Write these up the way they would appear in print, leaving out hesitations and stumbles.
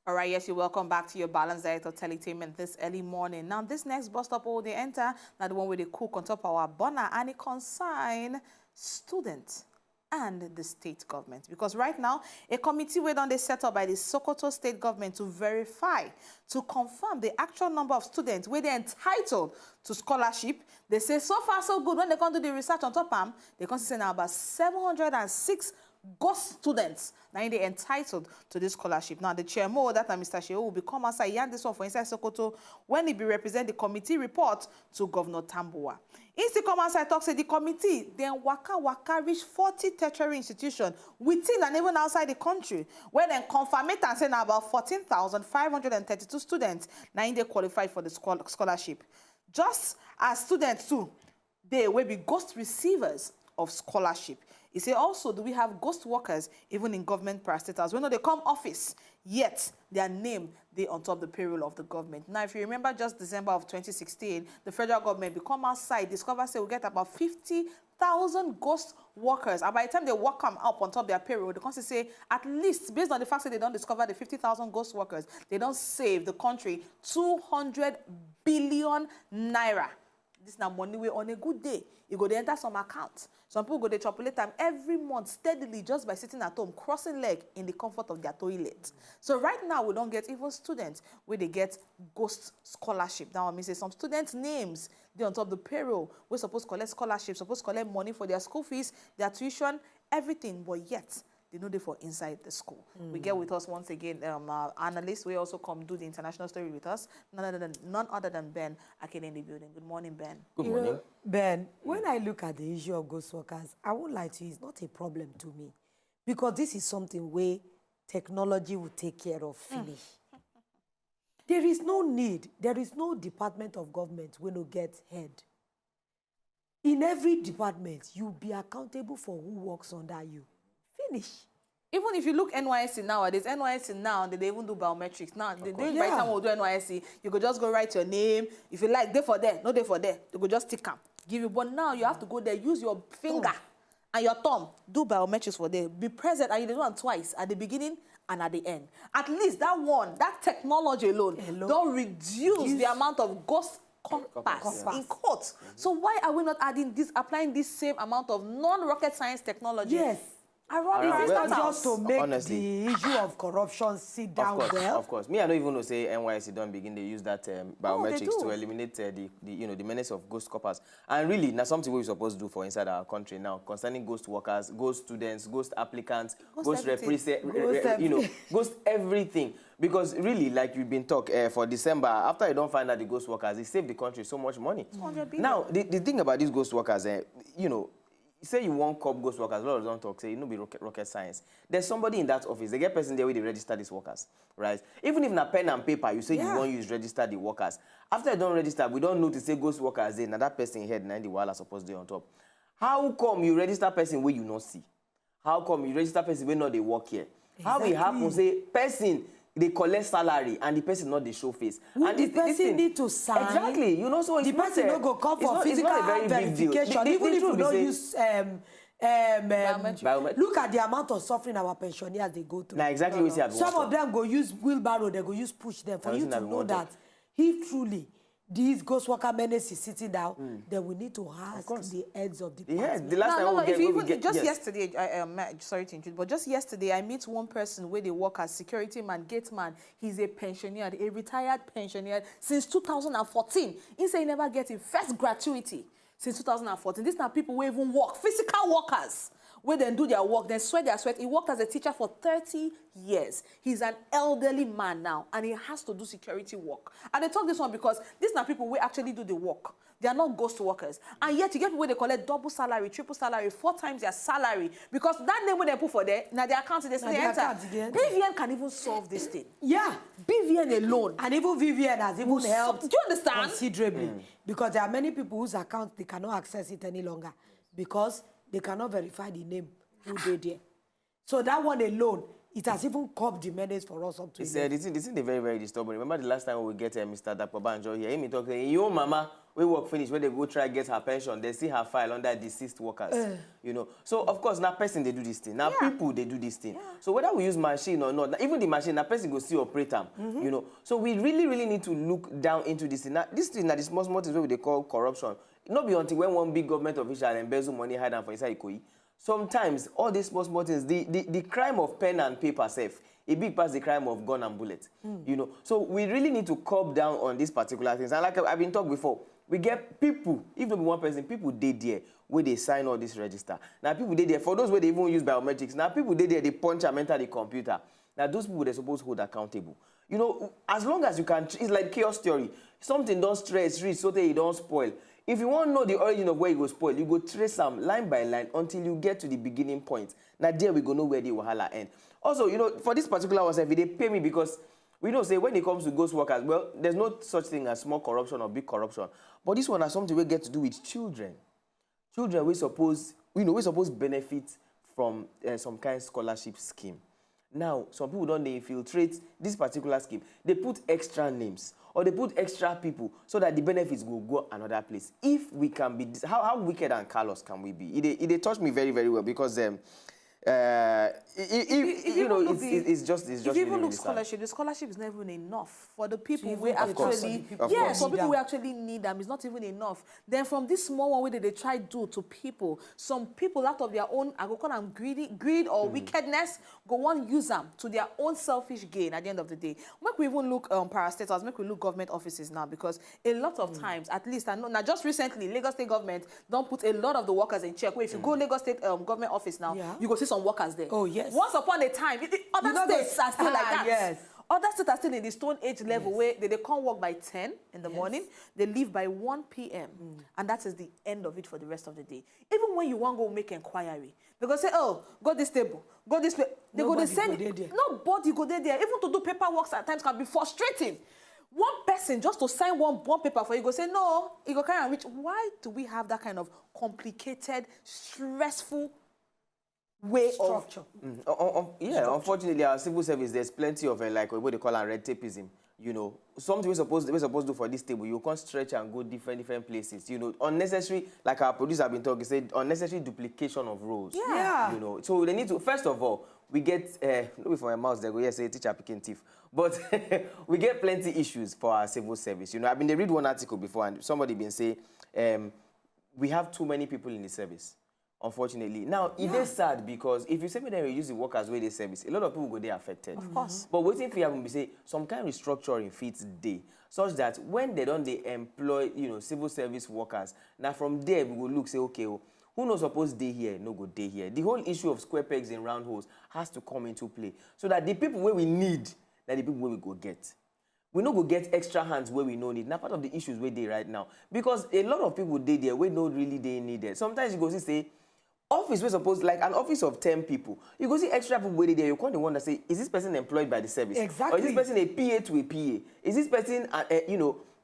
All right, yes, you're welcome back to your Balanced Diet of Teletainment this early morning. Now, this next bus stop will they enter, now the one where they cook on top of our burner, and it consign students and the state government. Because right now, a committee where they set up by the Sokoto state government to verify, to confirm the actual number of students where they're entitled to scholarship. They say so far so good. When they come do the research on top of them, they consider now about 706 ghost students now they entitled to this scholarship. Now the chairman, that Mr. Sheo, will become outside. He had this one for inside Sokoto when he be represent the committee report to Governor Tambuwa. In the come outside talk say the committee then waka reach 40 tertiary institutions within and even outside the country, where then confirm it and say now about 14,532 students now they qualify for the scholarship. Just as students too, they will be ghost receivers of scholarship. He say also, do we have ghost workers even in government parastatals? We know they come office, yet their name they on top the payroll of the government. Now, if you remember just December of 2016, the federal government become outside, discover say we get about 50,000 ghost workers. And by the time they work them up on top their payroll, they can say at least, based on the fact that they don't discover the 50,000 ghost workers, they don't save the country 200 billion naira. This now money way on a good day. You go to enter some account. Some people go to chopulate time every month steadily just by sitting at home, crossing leg in the comfort of their toilet. So right now we don't get even students where they get ghost scholarship. Now I mean say some students' names they on top of the payroll. We're supposed to collect scholarships, supposed to collect money for their school fees, their tuition, everything, but yet they know they for inside the school. We get with us once again, our analyst. We also come do the international story with us. None other than Bernard Akede in the building. Good morning, Ben. Good morning. Ben, when I look at the issue of ghost workers, I won't lie to you, it's not a problem to me. Because this is something where technology will take care of finish. There is no need. There is no department of government when you get head. In every department, you'll be accountable for who works under you. Finish. Even if you look NYSC nowadays, NYSC now, they even do biometrics. Now, by the time we'll do NYSC, you could just go write your name. If you like, day for there, no day for there. You could just stick them, give you. But now you have to go there, use your finger and your thumb, do biometrics for there. Be present, and you do one twice, at the beginning and at the end. At least that one, that technology alone, don't reduce the amount of ghost compass in court. So why are we not adding this, applying this same amount of non-rocket science technology? Yes. It's not just to make the issue of corruption sit down well. Of course. Me, I don't even know say NYSC don't begin to use that biometrics to eliminate the menace of ghost coppers. And really, now something we're supposed to do for inside our country now concerning ghost workers, ghost students, ghost applicants, ghost representatives, ghost everything. Because really, like you've been talking for December, after you don't find out the ghost workers, it saved the country so much money. Now, the thing about these ghost workers, say you want cop ghost workers, a lot of them don't talk, say, be rocket science. There's somebody in that office, they get person there where they register these workers, right? Even if na pen and paper, you say you want use register the workers. After you don't register, we don't know to say ghost workers there, now that person head, now the wall are supposed to be on top. How come you register person where you not see? How come you register person where not they work here? How it happen, say, person, they collect salary and the person not they show face. And the person need to sign. Exactly. You know, so it's the person don't go come for physical verification. Even if you don't use look at the amount of suffering our pensioners they go through. Now exactly what you said. Some of them go use wheelbarrow, they go use push them for you to know that if truly these ghost worker menace is sitting down, then we need to ask the heads of the department. The last time yesterday, sorry to intrude, but just yesterday I meet one person where they work as security man, gate man. He's a pensioner, a retired pensioner since 2014. He say he never get his first gratuity since 2014. These are people who even work, physical workers, where they do their work, then sweat their sweat. He worked as a teacher for 30 years. He's an elderly man now, and he has to do security work. And they talk this one because these are people who actually do the work. They are not ghost workers. And yet you get people where they collect double salary, triple salary, 4 times their salary. Because that name when they put for there, now their account, they enter. BVN can even solve this thing. Yeah. BVN alone. And even BVN has even helped. Do you understand? Considerably. Because there are many people whose accounts, they cannot access it any longer. Because they cannot verify the name who did there. So that one alone it has even curbed the menace for us up to this is very, very disturbing. Remember the last time we get Mr. Dapo Banjo here, he talk saying, your mama, we work finish, when they go try get her pension, they see her file under deceased workers. You know. So, of course, now person, they do this thing. Now people, they do this thing. Yeah. So, whether we use machine or not, even the machine, now person go see operate them. You know. So, we really, really need to look down into this thing. Now, this thing, now, the small things what they call corruption. Not be until when one big government official embezzle money hide them for inside Ikoyi. Sometimes, all these small things, the crime of pen and paper safe, a big part the crime of gun and bullet. You know, so we really need to curb down on these particular things. And like I've been talking before, we get people, if not one person, people did there where they sign all this register. Now people did there, for those where they even use biometrics, now people did there, they punch and enter the computer. Now those people they're supposed to hold accountable. You know, as long as you can, it's like chaos theory. Something don't stress, reach so that it don't spoil. If you want to know the origin of where you go spoil, you go trace them line by line until you get to the beginning point. Now there we go know where the wahala end. Also, you know, for this particular one, they pay me because we know, say, when it comes to ghost workers, well, there's no such thing as small corruption or big corruption. But this one has something we get to do with children. Children, we suppose benefit from some kind of scholarship scheme. Now, some people don't infiltrate this particular scheme. They put extra names or they put extra people so that the benefits will go another place. If we can be, how wicked and callous can we be? It touched me very, very well because it's just if you even really look scholarship, the scholarship is not even enough for the people we actually some people we actually need them. It's not even enough. Then from this small one way they try do to people, some people out of their own, I go call them greed or wickedness, go on use them to their own selfish gain at the end of the day. Make we even look parastatals, make we look government offices now, because a lot of times, at least I know now, just recently Lagos State government don't put a lot of the workers in check. Where if you go Lagos State government office now, you go see some workers there. Oh, yes. Once upon a time, other states are still like that. Yes. Other states are still in the Stone Age level where they can't work by 10 in the morning. They leave by 1 p.m. And that is the end of it for the rest of the day. Even when you want to go make inquiry, they go say, oh, go this table, go this place. They go to send it. Nobody go there. Even to do paperwork at times can be frustrating. One person just to sign one paper for you go say, no, you go carry and reach. Why do we have that kind of complicated, stressful way structure? Unfortunately, our civil service, there's plenty of like what they call red tapeism. You know, something we're supposed to do for this table, you can't stretch and go different places. You know, unnecessary, like our producer have been talking, said unnecessary duplication of roles. Yeah. You know, so they need to, first of all, we get, look for my mouse there, go, yes, say teacher picking thief. But we get plenty issues for our civil service. You know, I've been read one article before and somebody been saying, we have too many people in the service. Unfortunately. Now, it is sad because if you say me then reduce the workers where they service, a lot of people go there affected. Of course. But waiting for you to say some kind of restructuring fits day, such that when they employ, you know, civil service workers, now from there we will look, say, okay, who knows suppose day here, no go day here. The whole issue of square pegs in round holes has to come into play. So that the people where we need, that the people where we go get. We no go get extra hands where we no need. Now part of the issues where they right now. Because a lot of people they there where no really they need it. Sometimes you go see say, office we're supposed like an office of 10 people. You go see extra people waiting there. You can't wonder say, is this person employed by the service? Exactly. Or is this person a PA to a PA? Is this person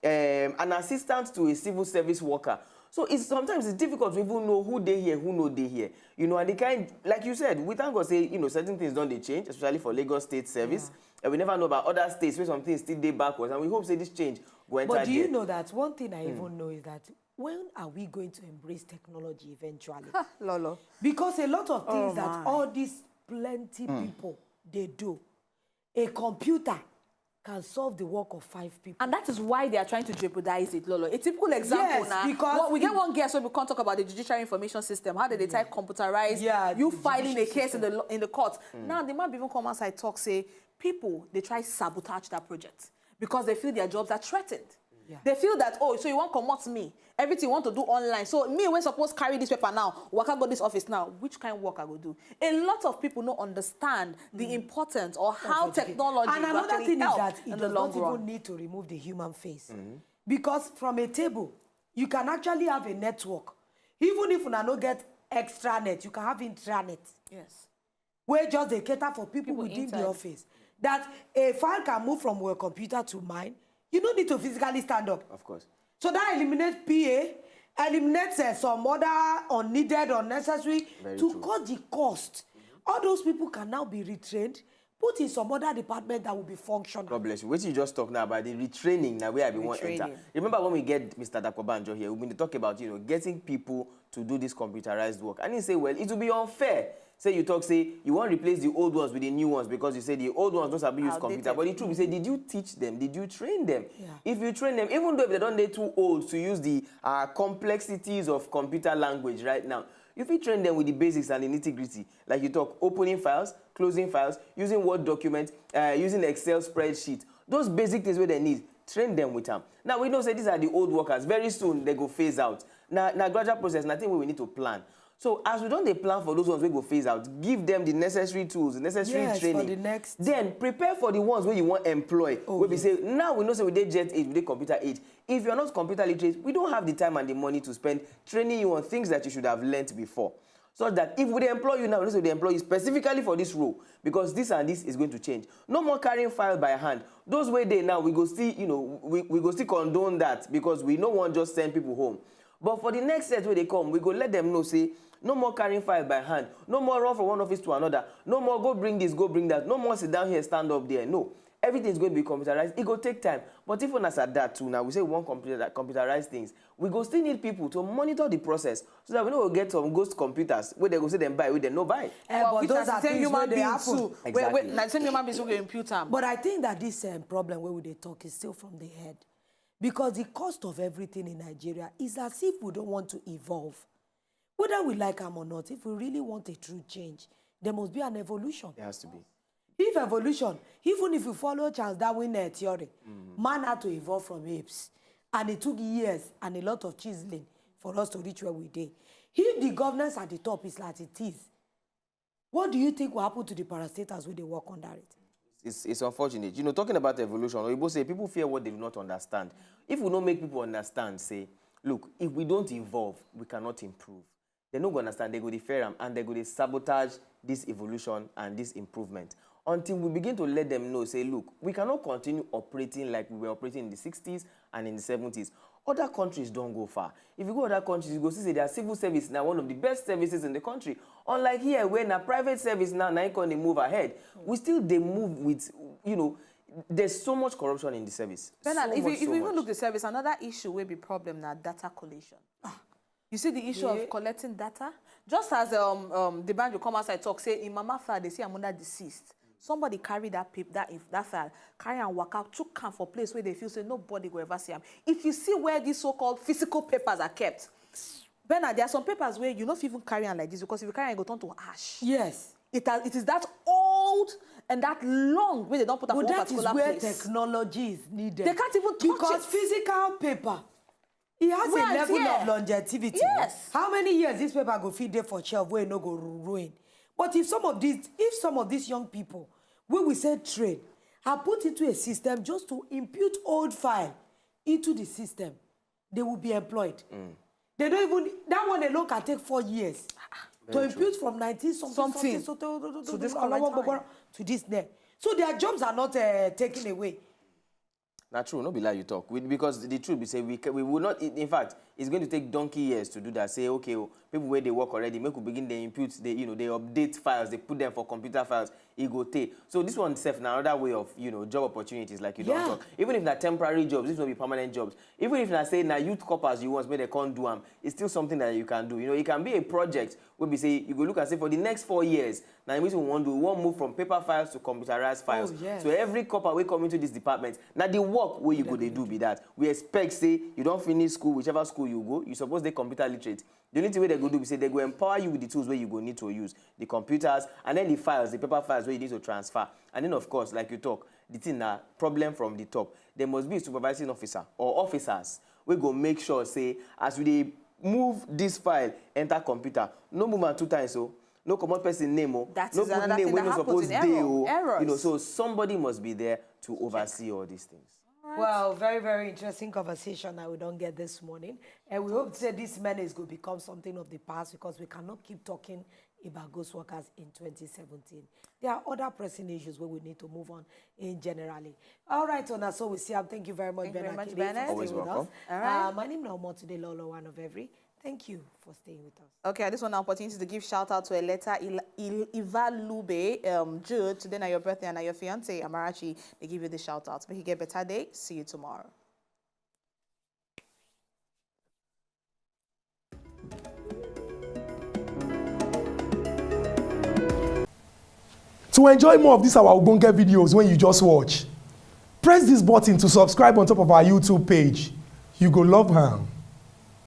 an assistant to a civil service worker? So sometimes it's difficult to even know who they here, who no they here. You know, and the kind, like you said, we thank God say, you know, certain things don't they change, especially for Lagos State service. And we never know about other states where some things still day backwards. And we hope say this change go enter. But do you know that one thing I even know is that when are we going to embrace technology eventually? Lolo. Because a lot of things that all these plenty people, they do, a computer can solve the work of 5 people. And that is why they are trying to jeopardize it, Lolo. A typical example now. Because we get one guest, so we can't talk about the judicial information system. How did they try computerize you filing a case in the court? Now, the man even come outside talk, say, people, they try sabotage that project because they feel their jobs are threatened. They feel that, oh, so you want to come out me. Everything you want to do online. So me, when supposed to carry this paper now, work I go this office now, which kind of work I go do? A lot of people don't understand the importance or how technology and another thing is that it does not even need to remove the human face. Because from a table, you can actually have a network. Even if you don't get extranet, you can have intranet. Yes. Where just they cater for people within the office. That a file can move from your computer to mine. You don't need to physically stand up. Of course. So that eliminates PA, eliminates some other unneeded, unnecessary, cut the cost. All those people can now be retrained, put in some other department that will be functional. God bless you. What you just talk now about the retraining, now where I want to enter. Remember when we get Mr. Dakobanjo here, we've been talking about, getting people to do this computerized work. And he say, well, it will be unfair. Say you talk, say you want to replace the old ones with the new ones because you say the old ones don't have to use computer. But the truth, we say, did you teach them? Did you train them? Yeah. If you train them, even though if they're too old to use the complexities of computer language right now, if you train them with the basics and the nitty-gritty, like you talk, opening files, closing files, using Word documents, using Excel spreadsheet, those basic things where they need, train them with them. Now, we know say these are the old workers. Very soon, they go phase out. Now gradual process, nothing we need to plan. So as we don't plan for those ones we go phase out, give them the necessary tools, the necessary training. For the next. Then prepare for the ones where you want to employ. Where we say, now we know say we did jet age, we did computer age. If you're not computer literate, we don't have the time and the money to spend training you on things that you should have learnt before. So that if we employ you now, we know they employ you specifically for this role, because this and this is going to change. No more carrying file by hand. Those way they now, we go still, we go still condone that because we don't want just send people home. But for the next set where they come, we go let them know, say, no more carrying file by hand. No more run from one office to another. No more go bring this, go bring that. No more sit down here, stand up there. No. Everything is going to be computerized. It will take time. But even as at that too, now we say we want computerized things. We go still need people to monitor the process so that we know we'll get some ghost computers where they go say them buy, where they no buy. But those are things human where they beings happen. too. Exactly. Like same human beings who can impute them. But I think that this problem where they talk is still from the head. Because the cost of everything in Nigeria is as if we don't want to evolve. Whether we like them or not, if we really want a true change, there must be an evolution. There has to be. If evolution, even if you follow Charles Darwin theory, man had to evolve from apes. And it took years and a lot of chiseling for us to reach where we did. If the governance at the top is like it is, what do you think will happen to the parastatals when they work under it? It's unfortunate. Talking about evolution, Oyibo say people fear what they do not understand. If we don't make people understand, say, look, if we don't evolve, we cannot improve. They're not going to understand. They go to fear them and they go to sabotage this evolution and this improvement. Until we begin to let them know, say, look, we cannot continue operating like we were operating in the 60s and in the 70s. Other countries don't go far. If you go to other countries, you go see their civil service now one of the best services in the country. Unlike here, where a private service now can they move ahead. We still they move with, there's so much corruption in the service. Bernard, if you even look at the service, another issue will be problem now, data collation. You see the issue of collecting data? Just as the band will come outside talk, say, in Mama file, they say I'm under deceased. Somebody carry that paper, that file, carry and walk out, took can for place where they feel say nobody will ever see them. If you see where these so-called physical papers are kept, Bernard, there are some papers where you not even carry on like this because if you carry it, go turn to ash. Yes. It is that old and that long where they don't put that for one particular place. That is where technology is needed. They can't even touch it. Because physical paper, it has a level of longevity. Yes. How many years this paper go feed there for shelf where it no go ruin? But if some of these young people, when we say train, are put into a system just to impute old file into the system, they will be employed. They don't even, that one alone can take 4 years to impute from 19 something to this day. So their jobs are not taken away. Not true, no be lie you talk. Because the truth be say we will not, in fact, it's going to take donkey years to do that. Say, okay, people where they work already, make we begin they impute, they update files, they put them for computer files, it go take. So this one self now another way of job opportunities like you don't talk. Even if they're temporary jobs, this will be permanent jobs. Even if I say now youth corpers you want where they can't do them, it's still something that you can do. It can be a project where we say you go look and say for the next 4 years, now we want to move from paper files to computerized files. Oh, yes. So every corper will come into this department. Now the work where you go they do be that. We expect say you don't finish school, whichever school you go, you suppose they computer literate. The only thing they go do is say they go empower you with the tools where you go need to use, the computers, and then the files, the paper files where you need to transfer. And then of course, like you talk, the thing problem from the top. There must be a supervising officer or officers. We go make sure say as we move this file enter computer, no movement 2 times so. No common person name, no put name when you're supposed to errors. So somebody must be there to oversee all these things. Right. Well, very, very interesting conversation that we don't get this morning. And we hope that this menace will become something of the past because we cannot keep talking about ghost workers in 2017. There are other pressing issues where we need to move on in generally. All right, Ona, so we see. Thank you very much, Bernard. Always welcome. All right. My name is Omotide Lolo, one of every. Thank you for staying with us. Okay, I just want an opportunity to give shout out to Eleta Ivalube, Jude. Today na your birthday and your fiance Amarachi. They give you the shout out. Make you get a better day. See you tomorrow. To enjoy more of these our Ogbonge videos when you just watch, press this button to subscribe on top of our YouTube page. You go love am.